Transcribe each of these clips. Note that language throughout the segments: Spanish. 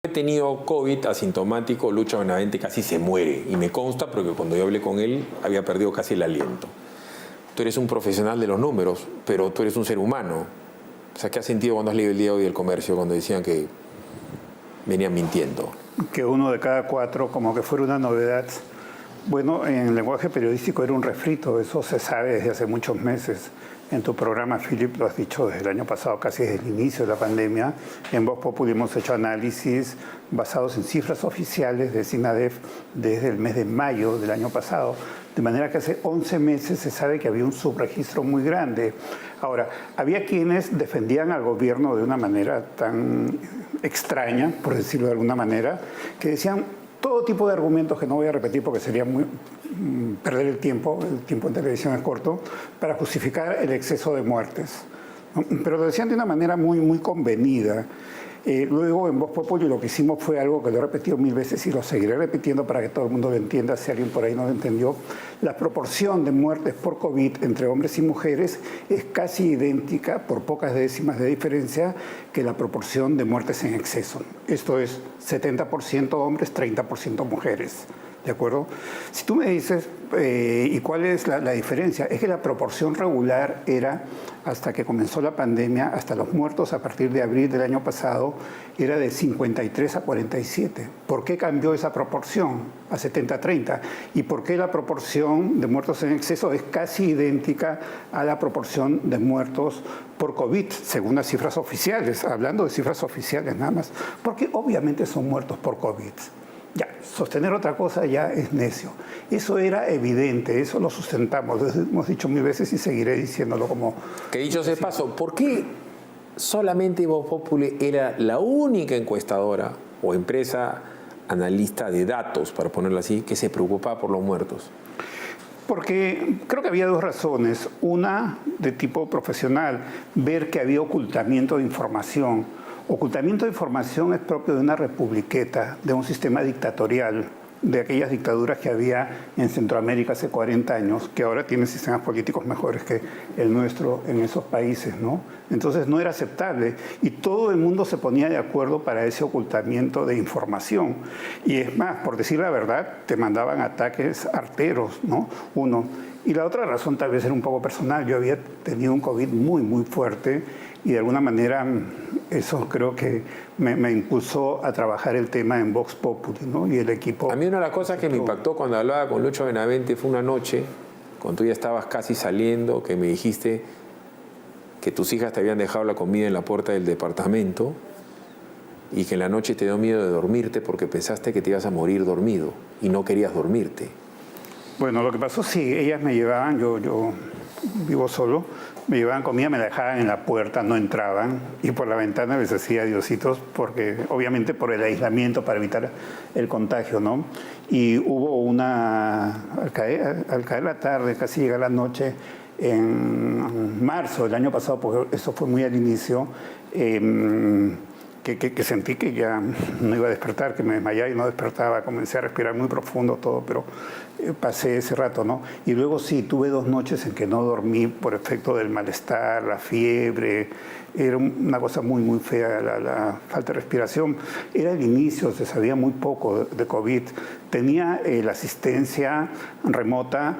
He tenido COVID asintomático, Lucho Benavente casi se muere. Y me consta porque cuando yo hablé con él había perdido casi el aliento. Tú eres un profesional de los números, pero tú eres un ser humano. O sea, ¿qué has sentido cuando has leído el día de hoy del Comercio, cuando decían que venían mintiendo? Que 1 de cada 4, como que fuera una novedad. Bueno, en el lenguaje periodístico era un refrito, eso se sabe desde hace muchos meses. En tu programa, Philip, lo has dicho desde el año pasado, casi desde el inicio de la pandemia. En Voz Populi hemos hecho análisis basados en cifras oficiales de SINADEF desde el mes de mayo del año pasado. De manera que hace 11 meses se sabe que había un subregistro muy grande. Ahora, había quienes defendían al gobierno de una manera tan extraña, por decirlo de alguna manera, que decían todo tipo de argumentos que no voy a repetir porque sería perder el tiempo en televisión es corto, para justificar el exceso de muertes, ¿no? Pero lo decían de una manera muy convenida. Luego en Voz Populi lo que hicimos fue algo que lo he repetido 1000 veces y lo seguiré repitiendo para que todo el mundo lo entienda, si alguien por ahí no lo entendió. La proporción de muertes por COVID entre hombres y mujeres es casi idéntica, por pocas décimas de diferencia, que la proporción de muertes en exceso. Esto es 70% hombres, 30% mujeres. ¿De acuerdo? Si tú me dices, ¿y cuál es la diferencia? Es que la proporción regular era, hasta que comenzó la pandemia, hasta los muertos a partir de abril del año pasado, era de 53 a 47. ¿Por qué cambió esa proporción a 70-30? ¿Y por qué la proporción de muertos en exceso es casi idéntica a la proporción de muertos por COVID, según las cifras oficiales? Hablando de cifras oficiales nada más, porque obviamente son muertos por COVID. Ya, sostener otra cosa ya es necio. Eso era evidente, eso lo sustentamos, lo hemos dicho 1000 veces y seguiré diciéndolo como... Que dicho sea de paso, ¿por qué solamente Voz Populi era la única encuestadora o empresa analista de datos, para ponerlo así, que se preocupaba por los muertos? Porque creo que había dos razones. Una, de tipo profesional, ver que había ocultamiento de información. Ocultamiento de información es propio de una republiqueta, de un sistema dictatorial, de aquellas dictaduras que había en Centroamérica hace 40 años, que ahora tienen sistemas políticos mejores que el nuestro en esos países, ¿no? Entonces no era aceptable y todo el mundo se ponía de acuerdo para ese ocultamiento de información. Y es más, por decir la verdad, te mandaban ataques arteros, ¿no? Uno. Y la otra razón tal vez era un poco personal. Yo había tenido un COVID muy fuerte y de alguna manera eso creo que me impulsó a trabajar el tema en Vox Populi, ¿no? Y el equipo... A mí una de las cosas que me impactó cuando hablaba con Lucho Benavente fue una noche, cuando tú ya estabas casi saliendo, que me dijiste que tus hijas te habían dejado la comida en la puerta del departamento y que en la noche te dio miedo de dormirte porque pensaste que te ibas a morir dormido y no querías dormirte. Bueno, lo que pasó, sí, ellas me llevaban, yo vivo solo, me llevaban comida, me la dejaban en la puerta, no entraban, y por la ventana les decía adiositos, porque obviamente por el aislamiento, para evitar el contagio, ¿no? Y hubo al caer la tarde, casi llega la noche, en marzo del año pasado, porque eso fue muy al inicio, que sentí que ya no iba a despertar, que me desmayaba y no despertaba, comencé a respirar muy profundo todo, pero pasé ese rato, ¿no? Y luego sí, tuve 2 noches en que no dormí por efecto del malestar, la fiebre, era una cosa muy fea, la falta de respiración. Era el inicio, se sabía muy poco de COVID. Tenía la asistencia remota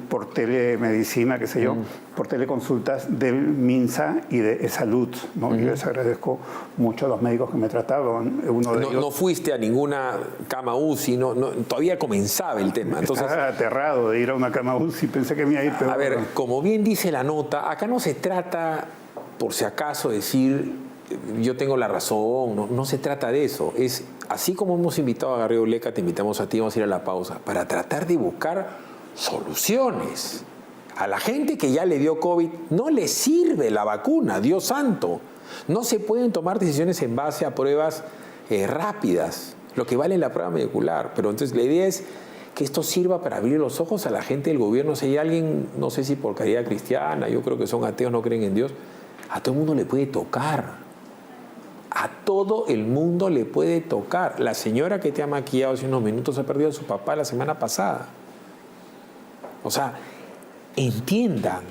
por telemedicina, qué sé yo, por teleconsultas del MINSA y de Salud, ¿no? Y les agradezco mucho a los médicos que me trataban. Uno de ellos... No fuiste a ninguna cama UCI, todavía comenzaba el tema. Entonces, estaba aterrado de ir a una cama UCI, pensé que me iba a ir peor. A ver, como bien dice la nota, acá no se trata, por si acaso, decir yo tengo la razón, no se trata de eso. Es así como hemos invitado a Garrido Leca, te invitamos a ti, vamos a ir a la pausa, para tratar de buscar soluciones. A la gente que ya le dio COVID no le sirve la vacuna, Dios santo. No se pueden tomar decisiones en base a pruebas rápidas, lo que vale la prueba molecular. Pero entonces la idea es que esto sirva para abrir los ojos a la gente del gobierno. Si hay alguien, no sé si por caridad cristiana, yo creo que son ateos, no creen en Dios, a todo el mundo le puede tocar. A todo el mundo le puede tocar. La señora que te ha maquillado hace unos minutos ha perdido a su papá la semana pasada. O sea, entiendan.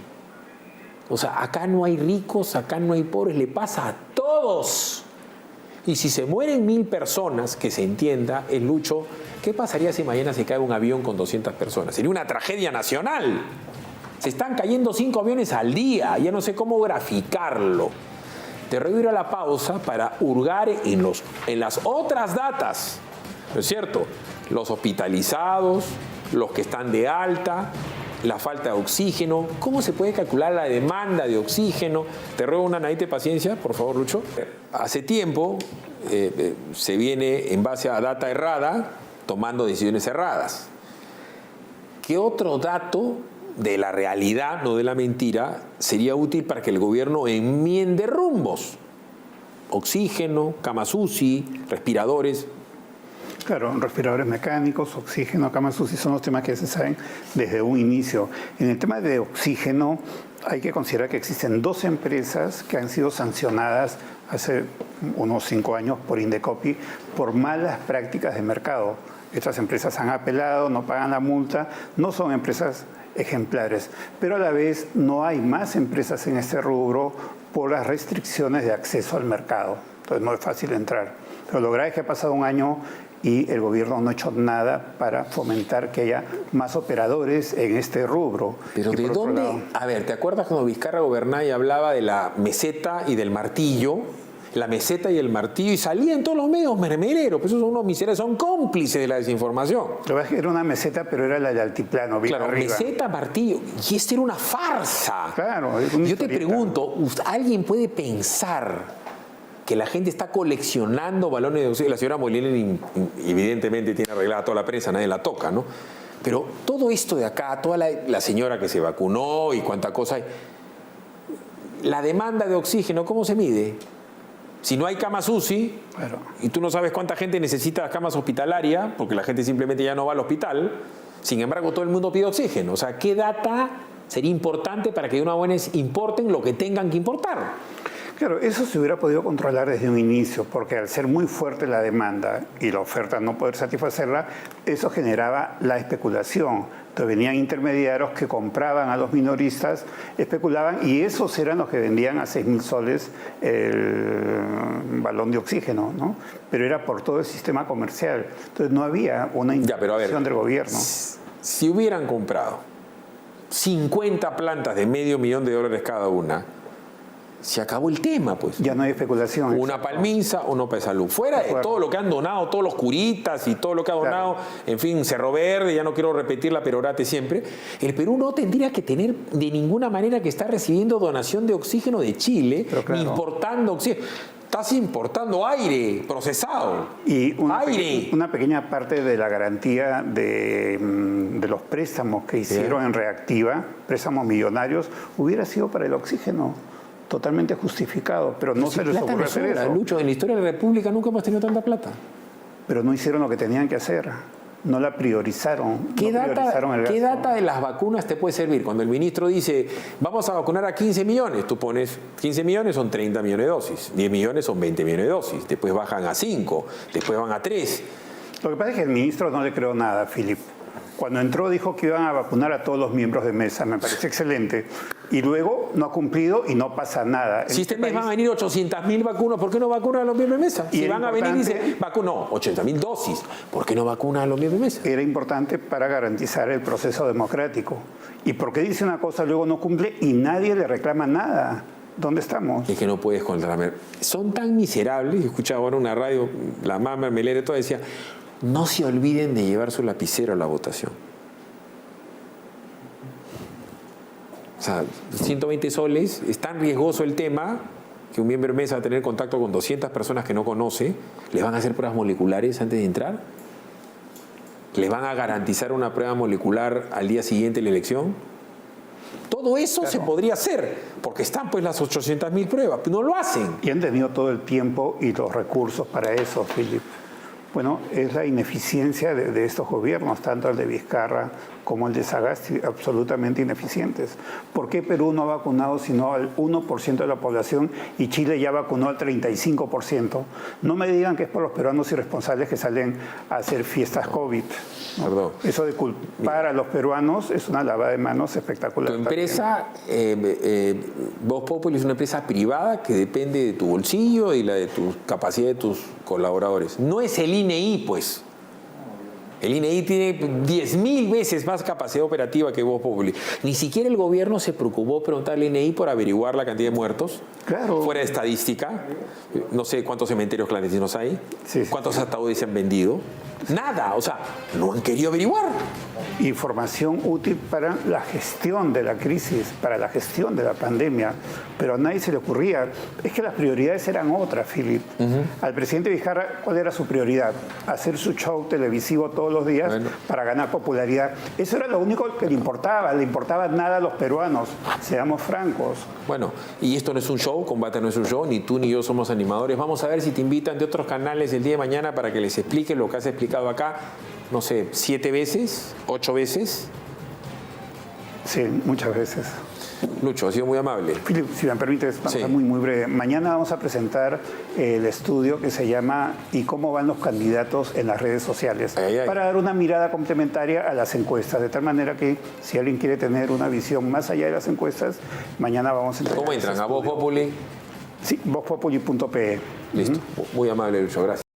O sea, acá no hay ricos, acá no hay pobres, le pasa a todos. Y si se mueren 1000 personas, que se entienda, el Lucho, ¿qué pasaría si mañana se cae un avión con 200 personas? Sería una tragedia nacional. Se están cayendo 5 aviones al día, ya no sé cómo graficarlo. Te ruego ir a la pausa para hurgar en las otras datas, ¿no es cierto? Los hospitalizados, los que están de alta, la falta de oxígeno, cómo se puede calcular la demanda de oxígeno. Te ruego una nadita de paciencia, por favor, Lucho. Hace tiempo se viene en base a data errada, tomando decisiones erradas. ¿Qué otro dato de la realidad, no de la mentira, sería útil para que el gobierno enmiende rumbos? Oxígeno, camas UCI, respiradores. Claro, respiradores mecánicos, oxígeno, camas UCI son los temas que se saben desde un inicio. En el tema de oxígeno hay que considerar que existen 2 empresas que han sido sancionadas hace unos 5 años por Indecopi por malas prácticas de mercado. Estas empresas han apelado, no pagan la multa, no son empresas ejemplares, pero a la vez no hay más empresas en este rubro por las restricciones de acceso al mercado. Entonces no es fácil entrar. Pero lo grave es que ha pasado un año y el gobierno no ha hecho nada para fomentar que haya más operadores en este rubro. Pero ¿de dónde? A ver, ¿te acuerdas cuando Vizcarra gobernaba y hablaba de la meseta y del martillo? La meseta y el martillo, y salía en todos los medios mermeleros, pues esos son unos miserables, son cómplices de la desinformación. Era una meseta, pero era la de altiplano, bien claro, arriba. Meseta, martillo, y esta era una farsa. Claro, yo te pregunto, ¿alguien puede pensar que la gente está coleccionando balones de oxígeno? La señora Molina evidentemente tiene arreglada toda la prensa, nadie la toca, ¿no? Pero todo esto de acá, toda la señora que se vacunó y cuánta cosa hay, la demanda de oxígeno, ¿cómo se mide? Si no hay camas UCI, claro, y tú no sabes cuánta gente necesita camas hospitalarias, porque la gente simplemente ya no va al hospital, sin embargo todo el mundo pide oxígeno. O sea, ¿qué data sería importante para que de una buena vez importen lo que tengan que importar? Claro, eso se hubiera podido controlar desde un inicio, porque al ser muy fuerte la demanda y la oferta no poder satisfacerla, eso generaba la especulación. Entonces venían intermediarios que compraban a los minoristas, especulaban, y esos eran los que vendían a 6.000 soles el balón de oxígeno, ¿no? Pero era por todo el sistema comercial. Entonces no había una intervención del gobierno. Si hubieran comprado 50 plantas de $500,000 cada una, se acabó el tema, pues. Ya no hay especulación. Una Palminza, uno para salud. Fuera de todo lo que han donado, todos los curitas y todo lo que ha donado, claro, en fin, Cerro Verde, ya no quiero repetir la perorate siempre, el Perú no tendría que tener de ninguna manera que estar recibiendo donación de oxígeno de Chile, claro, ni importando oxígeno. Estás importando aire procesado. Y una pequeña parte de la garantía de los préstamos que hicieron en Reactiva, préstamos millonarios, hubiera sido para el oxígeno. Totalmente justificado, pero no se les ocurrió hacer eso. Lucho, en la historia de la República nunca hemos tenido tanta plata. Pero no hicieron lo que tenían que hacer. No la priorizaron. ¿Qué data de las vacunas te puede servir? Cuando el ministro dice, vamos a vacunar a 15 millones, tú pones 15 millones son 30 millones de dosis, 10 millones son 20 millones de dosis, después bajan a 5, después van a 3. Lo que pasa es que el ministro no le creó nada, Philip. Cuando entró dijo que iban a vacunar a todos los miembros de mesa, me parece excelente. Y luego no ha cumplido y no pasa nada. Si este mes van a venir 800.000 vacunas, ¿por qué no vacunan a los miembros de mesa? Si van a venir y dicen, no, 80.000 dosis, ¿por qué no vacunan a los miembros de mesa? Era importante para garantizar el proceso democrático. Y porque dice una cosa, luego no cumple y nadie le reclama nada. ¿Dónde estamos? Es que no puedes controlar. Son tan miserables, escuchaba ahora una radio, la mamá Melere, toda decía, no se olviden de llevar su lapicero a la votación. O sea, 120 soles, es tan riesgoso el tema que un miembro de mesa va a tener contacto con 200 personas que no conoce, les van a hacer pruebas moleculares antes de entrar, les van a garantizar una prueba molecular al día siguiente de la elección. Todo eso se podría hacer, porque están pues las 800.000 pruebas, pero no lo hacen. Y han tenido todo el tiempo y los recursos para eso, Philip. Bueno, es la ineficiencia de estos gobiernos, tanto el de Vizcarra como el de Sagasti, absolutamente ineficientes. ¿Por qué Perú no ha vacunado sino al 1% de la población y Chile ya vacunó al 35%? No me digan que es por los peruanos irresponsables que salen a hacer fiestas COVID. ¿No? Eso de culpar a los peruanos es una lavada de manos espectacular. Tu empresa, Voz Populi, es una empresa privada que depende de tu bolsillo y la de tu capacidad de tus colaboradores. No es el INEI, pues. El INEI tiene 10.000 veces más capacidad operativa que Voz Populi. Ni siquiera el gobierno se preocupó preguntarle al INEI por averiguar la cantidad de muertos. Claro. Fuera de estadística. No sé cuántos cementerios clandestinos hay. Sí, cuántos ataúdes se han vendido. Nada. O sea, no han querido averiguar. Información útil para la gestión de la crisis, para la gestión de la pandemia. Pero a nadie se le ocurría. Es que las prioridades eran otras, Philip. Al presidente Vizcarra, ¿cuál era su prioridad? Hacer su show televisivo todos los días para ganar popularidad. Eso era lo único que le importaba. Le importaba nada a los peruanos. Seamos francos. Bueno, y esto no es un show, Combate no es un show, ni tú ni yo somos animadores. Vamos a ver si te invitan de otros canales el día de mañana para que les explique lo que has explicado acá, no sé, 7 veces, 8 veces. Sí, muchas veces. Lucho, ha sido muy amable. Philip, si me permites, vamos a ser muy breve. Mañana vamos a presentar el estudio que se llama ¿Y cómo van los candidatos en las redes sociales? Para dar una mirada complementaria a las encuestas, de tal manera que si alguien quiere tener una visión más allá de las encuestas, mañana vamos a entregar. ¿Cómo entran? ¿A Voz Populi? Sí, vozpopuli.pe. Listo. Muy amable, Lucho. Gracias.